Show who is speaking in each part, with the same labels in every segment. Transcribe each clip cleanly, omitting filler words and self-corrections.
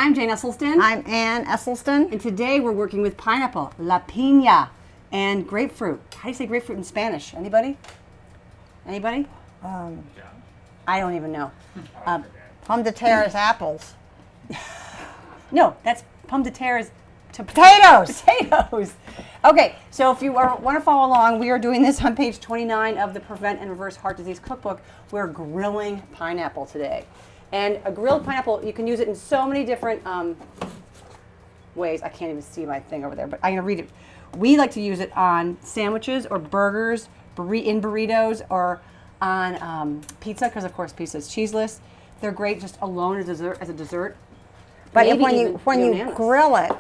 Speaker 1: I'm Jane Esselstyn.
Speaker 2: I'm Ann Esselstyn.
Speaker 1: And today we're working with pineapple, la piña, and grapefruit. How do you say grapefruit in Spanish? Anybody? Anybody? I don't even know.
Speaker 2: Pomme de terre is apples.
Speaker 1: No, that's pomme de terre is
Speaker 2: Potatoes!
Speaker 1: Potatoes. Okay, so if you want to follow along, we are doing this on page 29 of the Prevent and Reverse Heart Disease Cookbook. We're grilling pineapple today. And a grilled pineapple, you can use it in so many different ways. I can't even see my thing over there, but I'm going to read it. We like to use it on sandwiches or burgers, in burritos, or on pizza, because of course pizza is cheeseless. They're great just alone as a dessert.
Speaker 2: But
Speaker 1: Maybe
Speaker 2: when you
Speaker 1: bananas.
Speaker 2: grill it,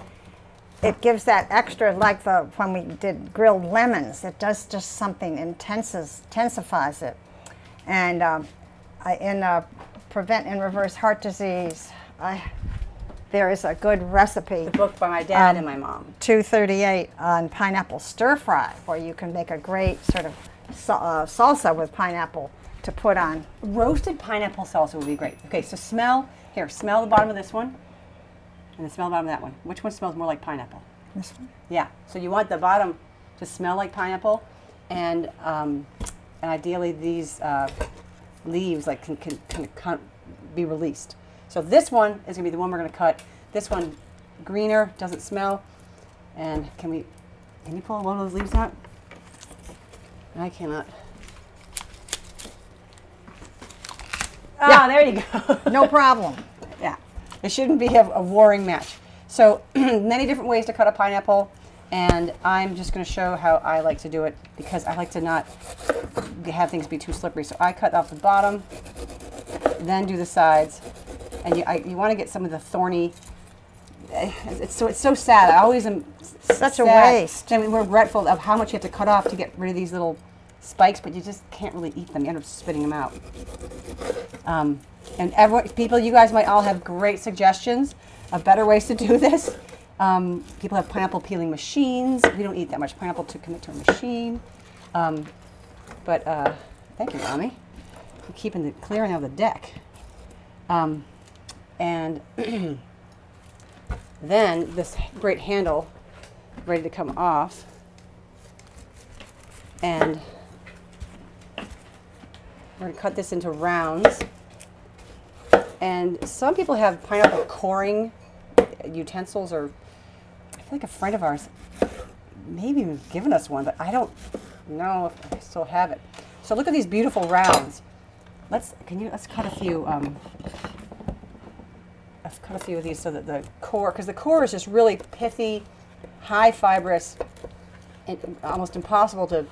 Speaker 2: it gives that extra, like when we did grilled lemons, it does just something, intensifies it. And in Prevent and Reverse Heart Disease, there is a good recipe.
Speaker 1: The book by my dad and my mom.
Speaker 2: 238 on pineapple stir fry, where you can make a great sort of salsa with pineapple to put on.
Speaker 1: Roasted pineapple salsa would be great. Okay, so smell the bottom of this one, and then smell the bottom of that one. Which one smells more like pineapple?
Speaker 2: This one?
Speaker 1: Yeah, so you want the bottom to smell like pineapple, and ideally these leaves like can be released. So this one is going to be the one we're going to cut. This one, greener, doesn't smell. And can you pull one of those leaves out? I cannot.
Speaker 2: Yeah.
Speaker 1: There you go.
Speaker 2: No problem.
Speaker 1: Yeah, it shouldn't be a warring match. So many different ways to cut a pineapple, and I'm just going to show how I like to do it because I like to not have things be too slippery. So I cut off the bottom, then do the sides, and you want to get some of the thorny. It's so sad. I always am
Speaker 2: Such
Speaker 1: sad.
Speaker 2: a waste.
Speaker 1: I mean, we're regretful of how much you have to cut off to get rid of these little spikes, but you just can't really eat them. You end up spitting them out. And people, you guys might all have great suggestions of better ways to do this. People have pineapple peeling machines. We don't eat that much pineapple to commit to a machine. But thank you, Mommy, for keeping the clearing of the deck. And then this great handle ready to come off. And we're going to cut this into rounds. And some people have pineapple coring utensils, or I feel like a friend of ours maybe was given us one, but I don't know if I still have it. So look at these beautiful rounds. Let's cut a few. Let's cut a few of these so that the core, because the core is just really pithy, high fibrous, and almost impossible to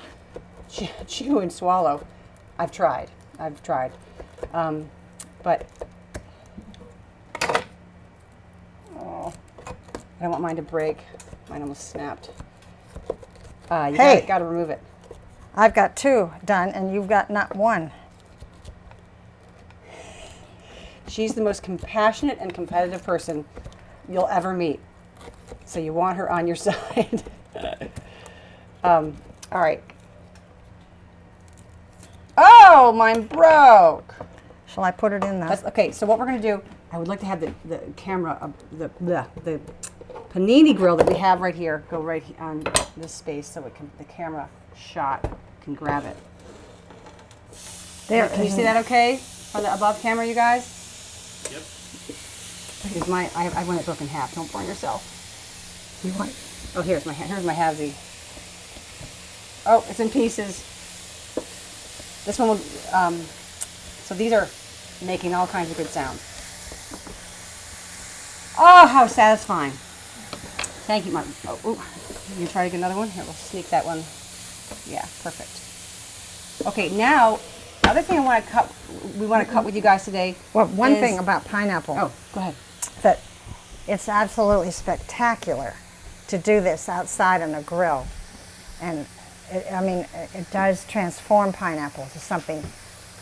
Speaker 1: chew and swallow. I've tried. But I don't want mine to break. Mine almost snapped. You got to remove it.
Speaker 2: I've got 2 done, and you've got not 1.
Speaker 1: She's the most compassionate and competitive person you'll ever meet. So you want her on your side. All right. Oh, mine broke.
Speaker 2: Shall I put it in there?
Speaker 1: Okay, so what we're going to do, I would like to have the camera, the panini grill that we have right here, go right on this space so the camera shot can grab it.
Speaker 2: There.
Speaker 1: Can you see that okay on the above camera, you guys?
Speaker 3: Yep.
Speaker 1: Here's I want it broken in half. Don't burn yourself.
Speaker 2: You want?
Speaker 1: Oh, here's my halvesy. Oh, it's in pieces. This one will, so these are making all kinds of good sounds. Oh, how satisfying. Thank you, Mom. Oh, you try to get another one? Here, we'll sneak that one. Yeah, perfect. Okay, now, the other thing we want to cut with you guys today.
Speaker 2: Well, one thing about pineapple.
Speaker 1: Oh, go ahead.
Speaker 2: That it's absolutely spectacular to do this outside on a grill. And it does transform pineapple to something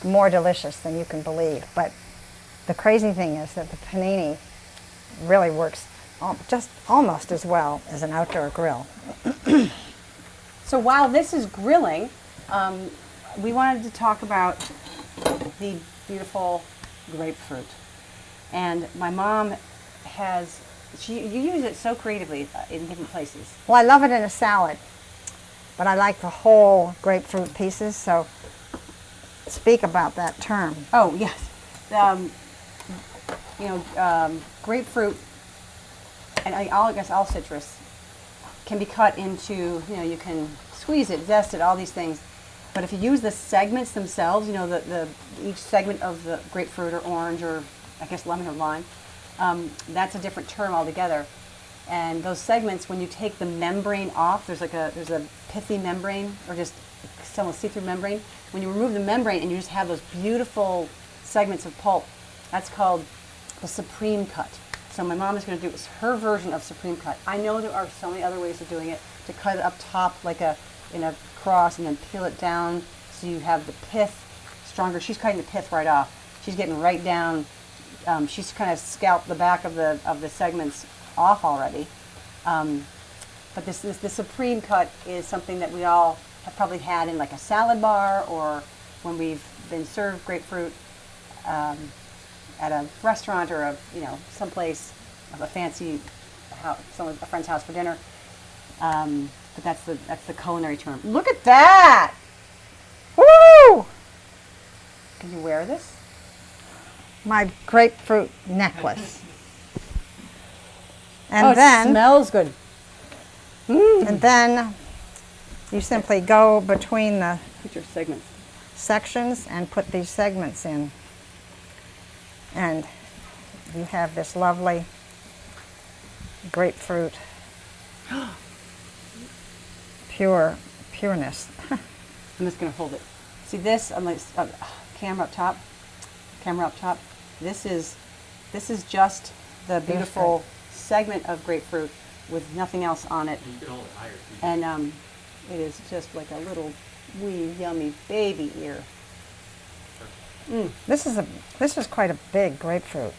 Speaker 2: more delicious than you can believe. But the crazy thing is that the panini really works just almost as well as an outdoor grill.
Speaker 1: So while this is grilling, we wanted to talk about the beautiful grapefruit. And my mom you use it so creatively in different places.
Speaker 2: Well, I love it in a salad, but I like the whole grapefruit pieces, so speak about that term.
Speaker 1: Oh, yes. Grapefruit, and I guess all citrus, can be cut into, you can squeeze it, zest it, all these things. But if you use the segments themselves, each segment of the grapefruit or orange or I guess lemon or lime, that's a different term altogether. And those segments, when you take the membrane off, there's a pithy membrane or just some see-through membrane. When you remove the membrane and you just have those beautiful segments of pulp, that's called the Supremecut. So my mom is going to do her version of Supremecut. I know there are so many other ways of doing it, to cut it up top like in a cross and then peel it down so you have the pith stronger. She's cutting the pith right off. She's getting right down. She's kind of scalped the back of the segments off already. But the Supremecut is something that we all have probably had in like a salad bar or when we've been served grapefruit at a restaurant or someplace of a fancy house, a friend's house for dinner. But that's the culinary term. Look at that!
Speaker 2: Woo!
Speaker 1: Can you wear this?
Speaker 2: My grapefruit necklace. And
Speaker 1: it
Speaker 2: then
Speaker 1: smells good.
Speaker 2: And then you simply go between the
Speaker 1: Put your segments.
Speaker 2: sections and put these segments in. And you have this lovely grapefruit pureness.
Speaker 1: I'm just going to hold it. See this? I'm like camera up top. This is just the beautiful segment of grapefruit with nothing else on it.
Speaker 3: You can hold it higher too.
Speaker 1: And it is just like a little wee yummy baby ear.
Speaker 2: This is quite a big grapefruit.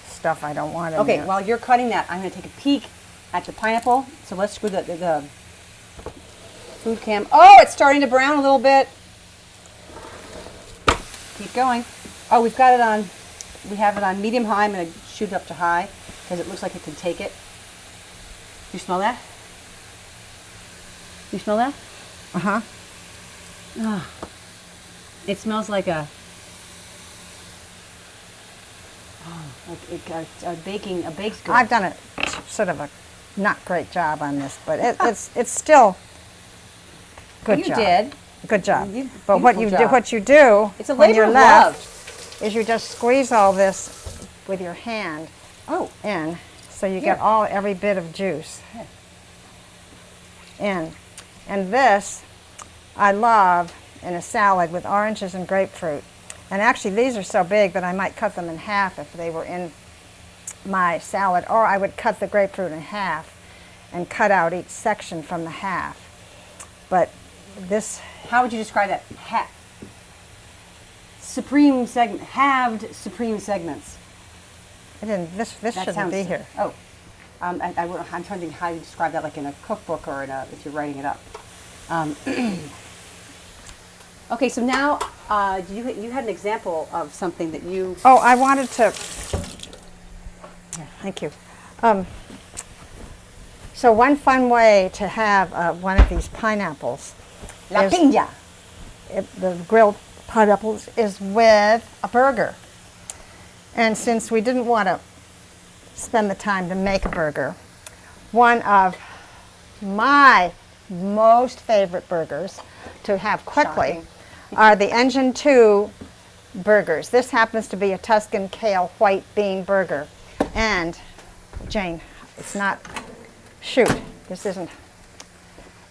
Speaker 2: Stuff I don't want in
Speaker 1: Okay,
Speaker 2: there.
Speaker 1: while you're cutting that, I'm going to take a peek at the pineapple. So let's screw the food cam. Oh, it's starting to brown a little bit. Keep going. Oh, we have it on medium high. I'm going to shoot it up to high because it looks like it can take it. You smell that? You smell that?
Speaker 2: Uh-huh.
Speaker 1: Ah, it smells like a baked good.
Speaker 2: I've done a sort of a not great job on this, but it's still good
Speaker 1: You
Speaker 2: job.
Speaker 1: did.
Speaker 2: Good job.
Speaker 1: Beautiful
Speaker 2: But what you
Speaker 1: job.
Speaker 2: do
Speaker 1: It's a
Speaker 2: when
Speaker 1: labor
Speaker 2: you're
Speaker 1: of
Speaker 2: left
Speaker 1: love.
Speaker 2: is you just squeeze all this with your hand in, so you get every bit of juice in. And this I love in a salad with oranges and grapefruit. And actually these are so big that I might cut them in half if they were in my salad, or I would cut the grapefruit in half and cut out each section from the half. But this,
Speaker 1: How would you describe that? Supreme segment, halved supreme segments.
Speaker 2: this
Speaker 1: That
Speaker 2: shouldn't
Speaker 1: sounds,
Speaker 2: be here.
Speaker 1: Oh, I'm trying to think how you describe that, like in a cookbook or if you're writing it up. Okay, so now you had an example of something that you.
Speaker 2: Oh, I wanted to. Thank you. So one fun way to have one of these pineapples,
Speaker 1: La
Speaker 2: is-
Speaker 1: piña.
Speaker 2: the grilled pineapples, is with a burger. And since we didn't want to spend the time to make a burger, one of my most favorite burgers to have quickly
Speaker 1: Shocking.
Speaker 2: are the Engine 2 burgers. This happens to be a Tuscan kale white bean burger. And Jane, it's not, shoot, this isn't.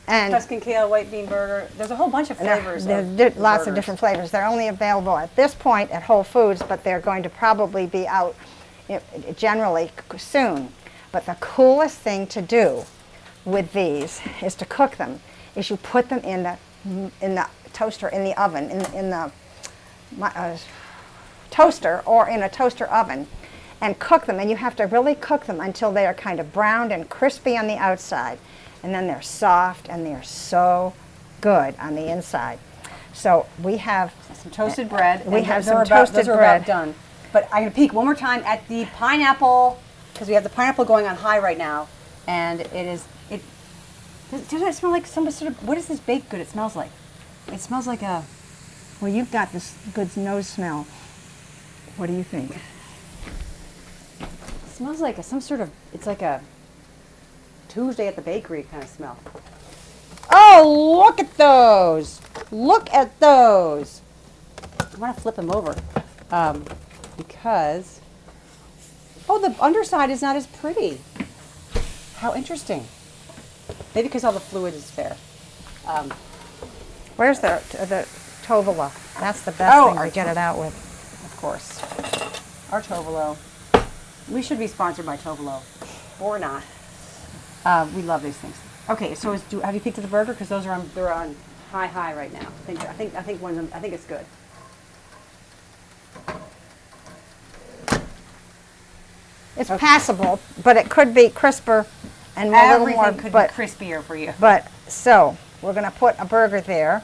Speaker 2: And
Speaker 1: Tuscan kale, white bean burger. There's a whole bunch of flavors.
Speaker 2: There
Speaker 1: of
Speaker 2: lots of
Speaker 1: burgers.
Speaker 2: different flavors. They're only available at this point at Whole Foods, but they're going to probably be out generally soon. But the coolest thing to do with these is to cook them. Is you put them in the toaster, in the oven, in the toaster or in a toaster oven, and cook them. And you have to really cook them until they are kind of browned and crispy on the outside. And then they're soft and they're so good on the inside. So we have
Speaker 1: Some toasted bread.
Speaker 2: we
Speaker 1: and
Speaker 2: have
Speaker 1: those are
Speaker 2: some toasted
Speaker 1: those are
Speaker 2: bread.
Speaker 1: about done. But I'm gonna peek one more time at the pineapple, because we have the pineapple going on high right now, and does it smell like some sort of, what is this baked good it smells like? It smells like a,
Speaker 2: Well, you've got this good nose smell. What do you think?
Speaker 1: it smells like some sort of, it's like a Tuesday at the bakery kind of smell. Oh, look at those. Look at those. I want to flip them over because, oh, the underside is not as pretty. How interesting. Maybe because all the fluid is there.
Speaker 2: Where's the tovolo? That's the best thing
Speaker 1: our
Speaker 2: to get it out with.
Speaker 1: Of course. Our Tovolo. We should be sponsored by Tovolo, or not. We love these things. Okay, so have you peeked at the burger? Because they're on high right now. I think one of them. I think it's good.
Speaker 2: It's passable, but it could be crisper and a little more.
Speaker 1: Everything could be crispier for you.
Speaker 2: But so we're going to put a burger there,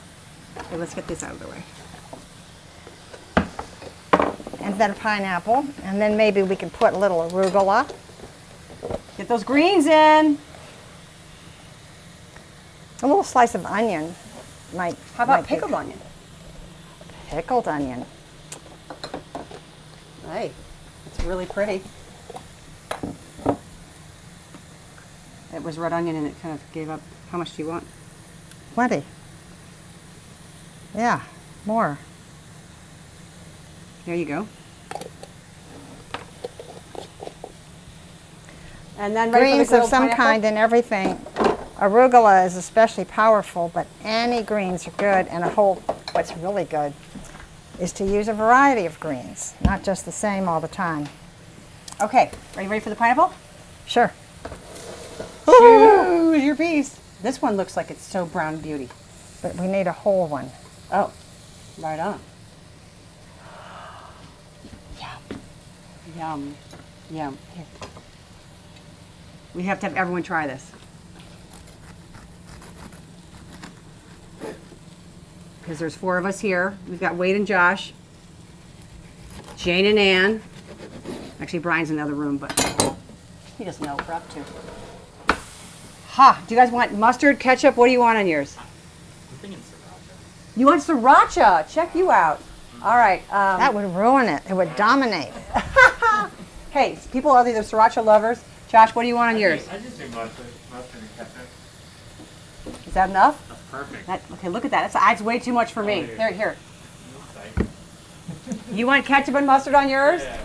Speaker 1: Okay, let's get this out of the way.
Speaker 2: and then pineapple, and then maybe we can put a little arugula.
Speaker 1: Get those greens in.
Speaker 2: A little slice of onion might.
Speaker 1: How about
Speaker 2: might be-
Speaker 1: pickled onion?
Speaker 2: Pickled onion.
Speaker 1: Hey, it's really pretty. It was red onion and it kind of gave up. How much do you want?
Speaker 2: Plenty. Yeah, more.
Speaker 1: There you go. And then ready for
Speaker 2: Greens
Speaker 1: the
Speaker 2: of
Speaker 1: grilled
Speaker 2: some
Speaker 1: pineapple?
Speaker 2: kind and everything. Arugula is especially powerful, but any greens are good. And what's really good is to use a variety of greens, not just the same all the time.
Speaker 1: Okay, ready for the pineapple?
Speaker 2: Sure.
Speaker 1: Choose your piece. This one looks like it's so brown beauty.
Speaker 2: But we need a whole one.
Speaker 1: Oh, right on. Yum. Yum. Yum. Here. We have to have everyone try this. Because there's 4 of us here. We've got Wade and Josh, Jane and Ann. Actually, Brian's in the other room, but he doesn't know what we're up to. Ha! Do you guys want mustard, ketchup? What do you want on yours?
Speaker 3: I'm thinking sriracha.
Speaker 1: You want sriracha? Check you out. All right.
Speaker 2: That would ruin it. It would dominate.
Speaker 1: Hey, people are either sriracha lovers. Josh, what do you want on yours?
Speaker 3: I just do mustard and ketchup.
Speaker 1: Is that enough?
Speaker 3: That's perfect.
Speaker 1: Okay, look at that. That's way too much for me.
Speaker 3: Oh,
Speaker 1: Here.
Speaker 3: Like,
Speaker 1: You want ketchup and mustard on yours?
Speaker 3: yeah.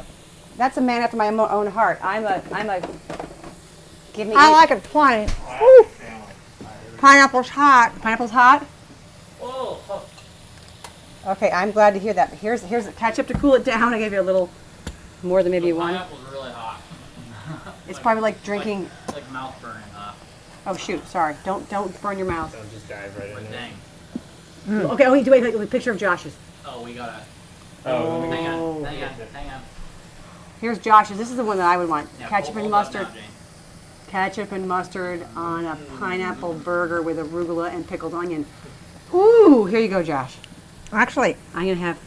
Speaker 1: That's a man after my own heart. I'm a. Give me.
Speaker 2: I like it plain.
Speaker 3: Wow, family.
Speaker 2: Pineapple's hot.
Speaker 1: Pineapple's hot.
Speaker 3: Oh, oh.
Speaker 1: Okay, I'm glad to hear that. Here's the ketchup to cool it down. I gave you a little more than maybe you want.
Speaker 3: Pineapple's really hot.
Speaker 1: It's probably like drinking.
Speaker 3: Like mouth burning hot.
Speaker 1: Oh shoot! Sorry. Don't burn your mouth.
Speaker 3: I'll just dive right in there.
Speaker 1: Okay.
Speaker 3: Dang.
Speaker 1: Oh, wait. A picture of Josh's.
Speaker 3: Oh, we gotta.
Speaker 1: Oh.
Speaker 3: Hang on.
Speaker 1: Here's Josh's. This is the one that I would want.
Speaker 3: Yeah,
Speaker 1: Ketchup and
Speaker 3: hold up
Speaker 1: mustard.
Speaker 3: now, Jane.
Speaker 1: Ketchup and mustard on a pineapple burger with arugula and pickled onion. Ooh, here you go, Josh.
Speaker 2: Actually,
Speaker 1: I'm gonna have.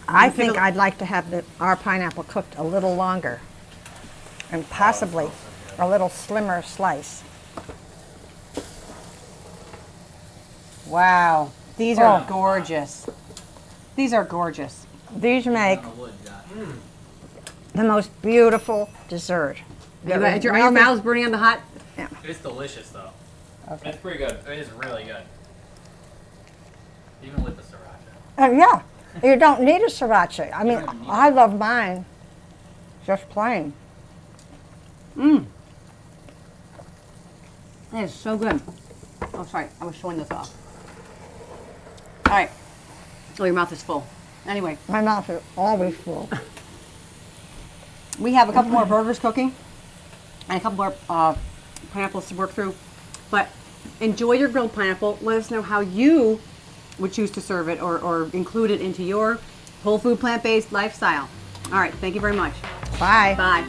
Speaker 2: I think I'd like to have our pineapple cooked a little longer, and possibly a little slimmer slice.
Speaker 1: Wow, these are gorgeous. These are gorgeous.
Speaker 2: These make
Speaker 3: On the wood, Josh.
Speaker 2: the most beautiful dessert.
Speaker 1: Are your mouths burning on the hot?
Speaker 3: It's delicious though.
Speaker 1: Okay.
Speaker 3: It's pretty good. It is really good. Even with the sriracha.
Speaker 2: Yeah, you don't need a sriracha. I mean,
Speaker 3: don't even need
Speaker 2: I love mine just plain.
Speaker 1: Mmm. That is so good. Oh, sorry, I was showing this off. All right. Oh, your mouth is full. Anyway,
Speaker 2: My mouth is always full.
Speaker 1: we have a couple more burgers cooking and a couple more pineapples to work through. But enjoy your grilled pineapple. Let us know how you would choose to serve it or include it into your whole food plant-based lifestyle. All right, thank you very much.
Speaker 2: Bye.
Speaker 1: Bye.